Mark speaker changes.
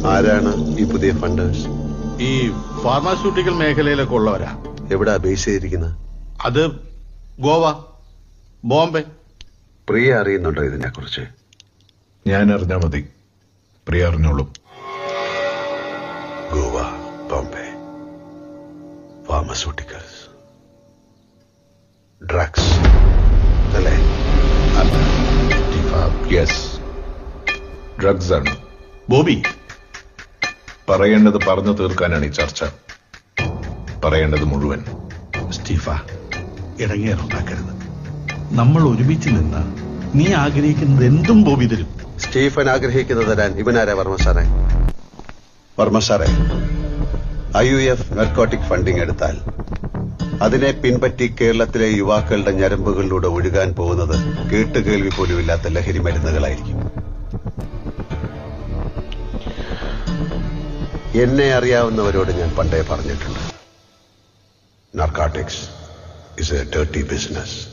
Speaker 1: ആരാണ് ഈ പുതിയ ഫണ്ടേഴ്സ്?
Speaker 2: ഈ ഫാർമാസ്യൂട്ടിക്കൽ മേഖലയിലൊക്കെ ഉള്ളവരാ.
Speaker 1: എവിടാ ബേസ് ചെയ്തിരിക്കുന്നത്?
Speaker 2: അത് ഗോവ, ബോംബെ.
Speaker 1: പ്രിയ അറിയുന്നുണ്ടോ ഇതിനെ കുറിച്ച്?
Speaker 3: ഞാൻ അറിഞ്ഞാ മതി, പ്രിയ അറിഞ്ഞോളും.
Speaker 1: ഗോവ, ബോംബെ, ഫാർമസ്യൂട്ടിക്കൽസ്, ഡ്രഗ്സ് അല്ലേ?
Speaker 3: യെസ്, ഡ്രഗ്സ് ആണ്.
Speaker 2: ബോബി,
Speaker 3: പറയേണ്ടത് പറഞ്ഞു തീർക്കാനാണ് ഈ ചർച്ച. പറയേണ്ടത് മുഴുവൻ.
Speaker 2: സ്റ്റീഫ, ഇടങ്ങേറുണ്ടാക്കരുത്. നമ്മൾ ഒരുമിച്ച് നിന്ന് നീ ആഗ്രഹിക്കുന്നത് എന്തും ബോബി തരും.
Speaker 1: സ്റ്റീഫൻ ആഗ്രഹിക്കുന്നത് തരാൻ ഇവനാരാ വർമ്മ സാറേ? വർമ്മ സാറേ, IUF നർക്കോട്ടിക് ഫണ്ടിംഗ് എടുത്താൽ അതിനെ പിൻപറ്റി കേരളത്തിലെ യുവാക്കളുടെ ഞരമ്പുകളിലൂടെ ഒഴുകാൻ പോകുന്നത് കേട്ടുകേൾവി പോലുമില്ലാത്ത ലഹരി മരുന്നുകളായിരിക്കും. എന്നെ അറിയാവുന്നവരോട് ഞാൻ പണ്ടേ പറഞ്ഞിട്ടുണ്ട്, narcotics is a dirty business.